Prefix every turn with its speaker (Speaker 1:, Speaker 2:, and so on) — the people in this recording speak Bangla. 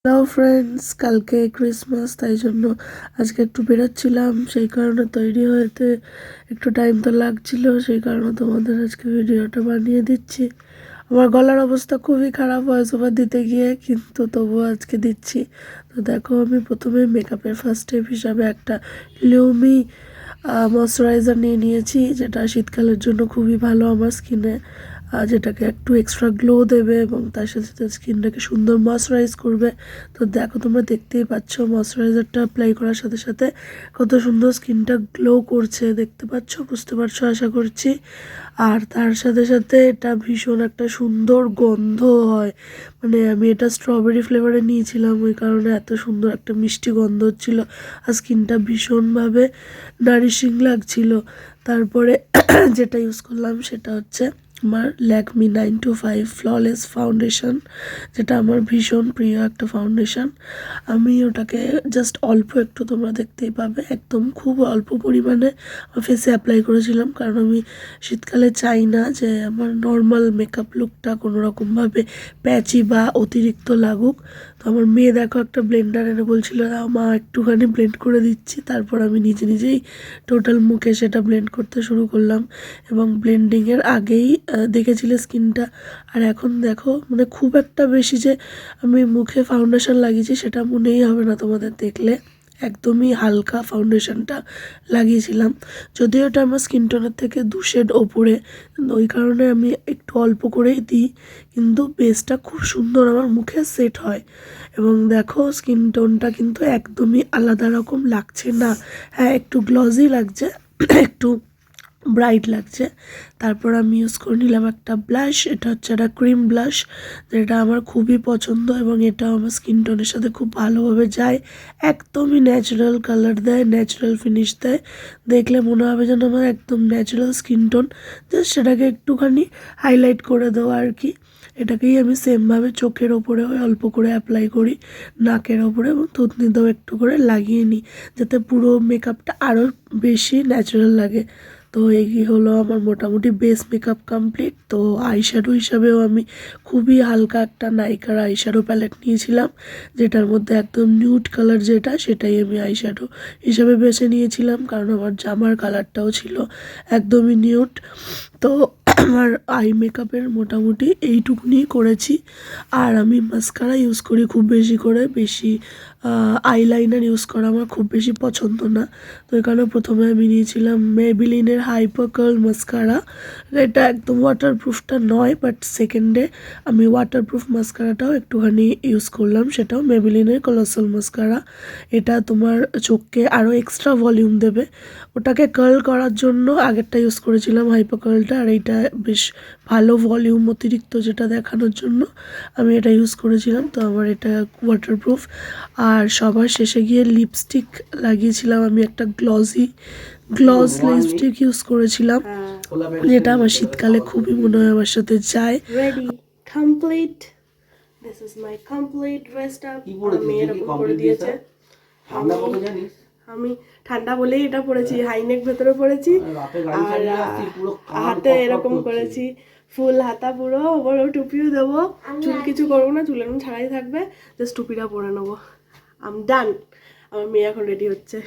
Speaker 1: হ্যালো ফ্রেন্ডস, কালকে ক্রিসমাস, তাই জন্য আজকে একটু বেরোচ্ছিলাম, সেই কারণে তৈরি হতে একটু টাইম তো লাগছিল, সেই কারণে তোমাদের আজকে ভিডিওটা বানিয়ে দিচ্ছি। আমার গলার অবস্থা খুবই খারাপ ভয়েস ওভার দিতে গিয়ে, কিন্তু তবুও আজকে দিচ্ছি। তো দেখো, আমি প্রথমে মেকআপের ফার্স্ট স্টেপ হিসাবে একটা লিউমি ময়শ্চারাইজার নিয়ে নিয়েছি, যেটা শীতকালের জন্য খুবই ভালো আমার স্কিনে, যেটাকে একটু এক্সট্রা গ্লো দেবে এবং তার সাথে সাথে স্কিনটাকে সুন্দর ময়শ্চারাইজ করবে। তো দেখো, তোমরা দেখতেই পাচ্ছ ময়শ্চারাইজারটা অ্যাপ্লাই করার সাথে সাথে কত সুন্দর স্কিনটা গ্লো করছে, দেখতে পাচ্ছ, বুঝতে পারছো আশা করছি। আর তার সাথে সাথে এটা ভীষণ একটা সুন্দর গন্ধ হয়, মানে আমি এটা স্ট্রবেরি ফ্লেভারে নিয়েছিলাম, ওই কারণে এত সুন্দর একটা মিষ্টি গন্ধ হচ্ছিল আর স্কিনটা ভীষণভাবে নারিশিং লাগছিল। তারপরে যেটা ইউজ করলাম সেটা হচ্ছে আমার ল্যাকমি 925 ফ্ললেস ফাউন্ডেশন, যেটা আমার ভীষণ প্রিয় একটা ফাউন্ডেশন। আমি ওটাকে জাস্ট অল্প একটু, তোমরা দেখতেই পাবে, একদম খুব অল্প পরিমাণে ফেসে অ্যাপ্লাই করেছিলাম, কারণ আমি শীতকালে চাই না যে আমার নর্মাল মেকআপ লুকটা কোনো রকমভাবে প্যাচি বা অতিরিক্ত লাগুক। তো আমার মেয়ে দেখো একটা ব্লেন্ডার এনে বলছিল, মা একটুখানি ব্লেন্ড করে দিচ্ছি, তারপর আমি নিজে নিজেই টোটাল মুখে সেটা ব্লেন্ড করতে শুরু করলাম। এবং ব্লেন্ডিংয়ের আগেই দেখেছিলে স্কিনটা, আর এখন দেখো, মানে খুব একটা বেশি যে আমি মুখে ফাউন্ডেশন লাগিয়েছি সেটা মনেই হবে না তোমাদের দেখলে। একদমই হালকা ফাউন্ডেশনটা লাগিয়েছিলাম, যদিও এটা আমার স্কিন টোনের থেকে 2 শেড ওপরে, ওই কারণে আমি একটু অল্প করেই দিই, কিন্তু বেসটা খুব সুন্দর আমার মুখে সেট হয়। এবং দেখো, স্কিন টোনটা কিন্তু একদমই আলাদা রকম লাগছে না, হ্যাঁ একটু গ্লজি লাগছে, একটু ব্রাইট লাগছে। তারপর আমি ইউজ করে নিলাম একটা ব্লাশ, এটা হচ্ছে একটা ক্রিম ব্লাশ, যেটা আমার খুবই পছন্দ এবং এটাও আমার স্কিন টোনের সাথে খুব ভালোভাবে যায়। একদমই ন্যাচারাল কালার দেয়, ন্যাচারাল ফিনিশ দেয়, দেখলে মনে হবে যেন আমার একদম ন্যাচারাল স্কিন টোন, জাস্ট সেটাকে একটুখানি হাইলাইট করে দেওয়া আর কি। এটাকেই আমি সেমভাবে চোখের ওপরে অল্প করে অ্যাপ্লাই করি, নাকের ওপরে এবং থুতনিতেও একটু করে লাগিয়ে নিই, যাতে পুরো মেকআপটা আরও বেশি ন্যাচারাল লাগে। তো এই হলো আমার মোটামুটি বেস মেকআপ কমপ্লিট। তো আইশ্যাডো হিসাবেও আমি খুবই হালকা একটা নাইকার আইশ্যাডো প্যালেট নিয়েছিলাম, যেটার মধ্যে একদম নিউড কালার যেটা, সেটাই আমি আইশ্যাডো হিসাবে বেছে নিয়েছিলাম, কারণ আমার জামার কালারটাও ছিল একদমই নিউড। তো আমার আই মেকআপের মোটামুটি এইটুকুনি করেছি। আর আমি মাস্কারা ইউজ করি খুব বেশি করে, বেশি আইলাইনার ইউজ করা আমার খুব বেশি পছন্দ না। তো এখানে প্রথমে আমি নিয়েছিলাম মেবিলিনের হাইপার কার্ল মাস্কারা, এটা একদম ওয়াটারপ্রুফটা নয়, বাট সেকেন্ডে আমি ওয়াটারপ্রুফ মাস্কারাটাও একটুখানি ইউজ করলাম, সেটাও মেবিলিনের কলোসাল মাস্কারা। এটা তোমার চোখকে আরও এক্সট্রা ভলিউম দেবে, ওটাকে কার্ল করার জন্য আগেরটা ইউজ করেছিলাম হাইপার কার্লটা, আর এইটা বেশ ভালো ভলিউম অতিরিক্ত যেটা দেখানোর জন্য আমি এটা ইউজ করেছিলাম। তো আমার এটা ওয়াটারপ্রুফ। আর সবার শেষে গিয়ে লিপস্টিক লাগিয়েছিলাম, আমি একটা গ্লস লিপস্টিক ইউজ করেছিলাম, যেটা আমার শীতকালে খুবই মনে হয় আমার সাথে যায়। Ready, complete, this is my complete dress up. আমি এরকম করে দিয়েছে, আমি ঠান্ডা বলেই এটা পরেছি, হাইনেক ভেতরে পরেছি, আর হাতে এরকম করেছি ফুল হাতা, পুরো বড় টুপিও দেবো, চুল কিছু করবো না, চুল এরকম ছাড়াই থাকবে, জাস্ট টুপিটা পরে নেবো। আম ডান। আমার মেয়ে এখন রেডি হচ্ছে।